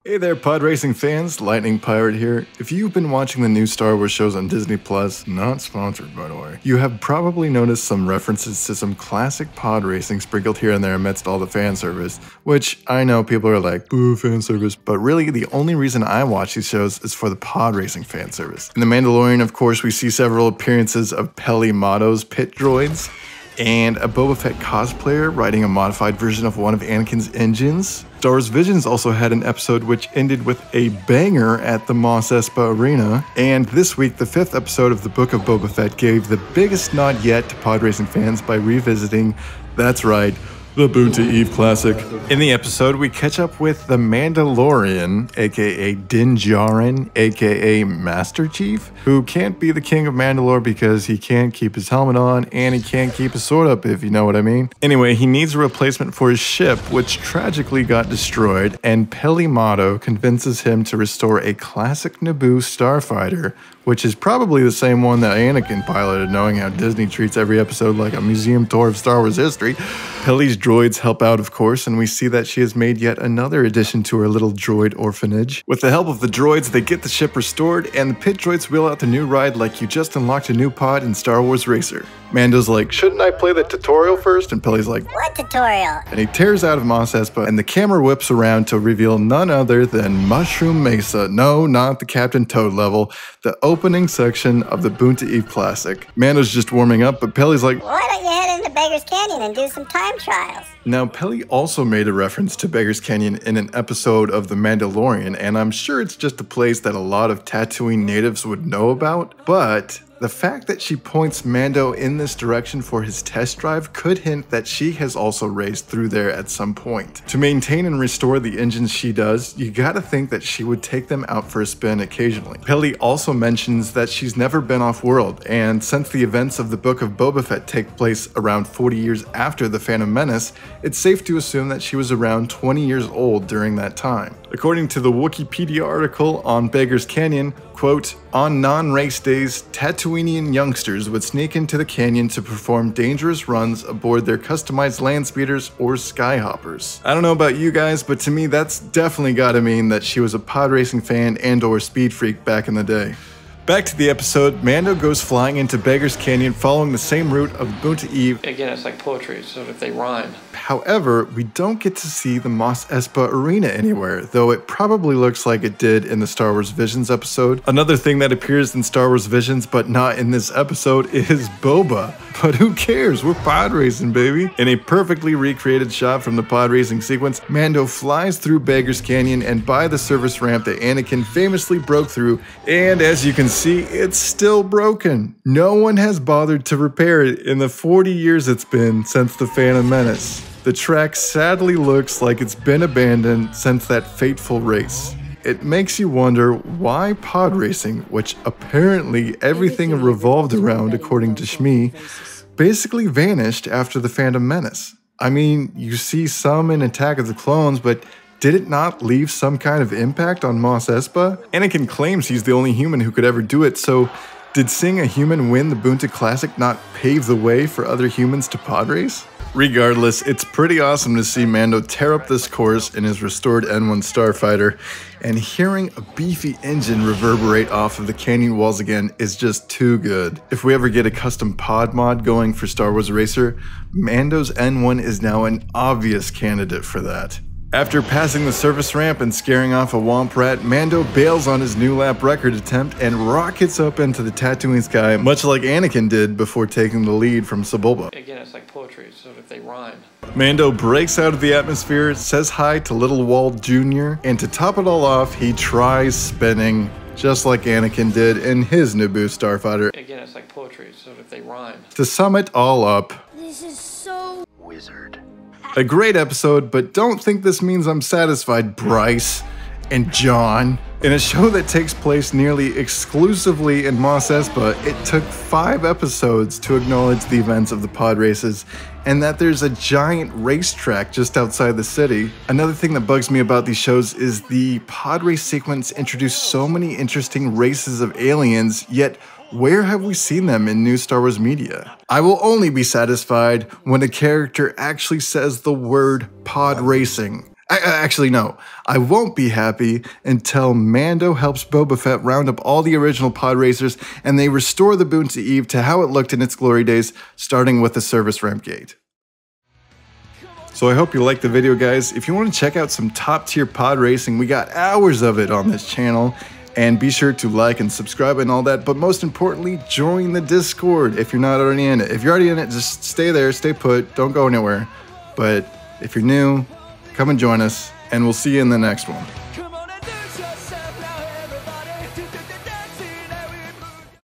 Hey there, pod racing fans, Lightning Pirate here. If you've been watching the new Star Wars shows on Disney Plus, not sponsored by the way, you have probably noticed some references to some classic pod racing sprinkled here and there amidst all the fan service, which I know people are like, boo, fan service, but really the only reason I watch these shows is for the pod racing fan service. In The Mandalorian, of course, we see several appearances of Peli Motto's pit droids, and a Boba Fett cosplayer riding a modified version of one of Anakin's engines. Star Wars Visions also had an episode which ended with a banger at the Mos Espa Arena, and this week the 5th episode of the Book of Boba Fett gave the biggest nod yet to pod racing fans by revisiting, that's right, the Boonta Eve Classic. In the episode, we catch up with the Mandalorian, aka Din Djarin, aka Master Chief, who can't be the King of Mandalore because he can't keep his helmet on and he can't keep his sword up, if you know what I mean. Anyway, he needs a replacement for his ship, which tragically got destroyed, and Peli Motto convinces him to restore a classic Naboo starfighter, which is probably the same one that Anakin piloted, knowing how Disney treats every episode like a museum tour of Star Wars history. Peli's droids help out, of course, and we see that she has made yet another addition to her little droid orphanage. With the help of the droids, they get the ship restored, and the pit droids wheel out the new ride like you just unlocked a new pod in Star Wars Racer. Mando's like, shouldn't I play the tutorial first? And Peli's like, what tutorial? And he tears out of Mos Espa, and the camera whips around to reveal none other than Mushroom Mesa. No, not the Captain Toad level, the opening section of the Boonta Eve Classic. Mando's just warming up, but Peli's like, why don't you head into Beggar's Canyon and do some time trials? Now, Peli also made a reference to Beggar's Canyon in an episode of The Mandalorian, and I'm sure it's just a place that a lot of Tatooine natives would know about, but the fact that she points Mando in this direction for his test drive could hint that she has also raced through there at some point. To maintain and restore the engines she does, you gotta think that she would take them out for a spin occasionally. Peli also mentions that she's never been off-world, and since the events of the Book of Boba Fett take place around 40 years after The Phantom Menace, it's safe to assume that she was around 20 years old during that time. According to the Wikipedia article on Beggar's Canyon, quote, on non-race days, Tatooinean youngsters would sneak into the canyon to perform dangerous runs aboard their customized land speeders or skyhoppers. I don't know about you guys, but to me that's definitely gotta mean that she was a pod racing fan and or speed freak back in the day. Back to the episode, Mando goes flying into Beggar's Canyon following the same route of Boonta Eve. Again, it's like poetry, so if they rhyme. However, we don't get to see the Mos Espa Arena anywhere, though it probably looks like it did in the Star Wars Visions episode. Another thing that appears in Star Wars Visions but not in this episode is Boba. But who cares? We're pod racing, baby. In a perfectly recreated shot from the pod racing sequence, Mando flies through Beggar's Canyon and by the service ramp that Anakin famously broke through, and as you can see, it's still broken. No one has bothered to repair it in the 40 years it's been since The Phantom Menace. The track sadly looks like it's been abandoned since that fateful race. It makes you wonder why pod racing, which apparently everything revolved around according to Shmi, basically vanished after The Phantom Menace. I mean, you see some in Attack of the Clones, but did it not leave some kind of impact on Mos Espa? Anakin claims he's the only human who could ever do it, so did seeing a human win the Boonta Classic not pave the way for other humans to pod race? Regardless, it's pretty awesome to see Mando tear up this course in his restored N1 starfighter, and hearing a beefy engine reverberate off of the canyon walls again is just too good. If we ever get a custom pod mod going for Star Wars Racer, Mando's N1 is now an obvious candidate for that. After passing the service ramp and scaring off a womp rat, Mando bails on his new lap record attempt and rockets up into the Tatooine sky, much like Anakin did before taking the lead from Sebulba. Again, it's like poetry, so if they rhyme. Mando breaks out of the atmosphere, says hi to Little Walt Jr., and to top it all off, he tries spinning, just like Anakin did in his Naboo starfighter. Again, it's like poetry, so if they rhyme. To sum it all up, This is so wizard. A great episode, but don't think this means I'm satisfied, Bryce and John. In a show that takes place nearly exclusively in Mos Espa, it took 5 episodes to acknowledge the events of the pod races, and that there's a giant racetrack just outside the city. Another thing that bugs me about these shows is the pod race sequence introduced so many interesting races of aliens, yet where have we seen them in new Star Wars media? I will only be satisfied when a character actually says the word pod racing. Actually, no. I won't be happy until Mando helps Boba Fett round up all the original pod racers and they restore the Boonta Eve to how it looked in its glory days, starting with the service ramp gate. So I hope you liked the video, guys. If you want to check out some top tier pod racing, we got hours of it on this channel. And be sure to like and subscribe and all that, but most importantly, join the Discord if you're not already in it. If you're already in it, just stay there, stay put, don't go anywhere. But if you're new, come and join us, and we'll see you in the next one.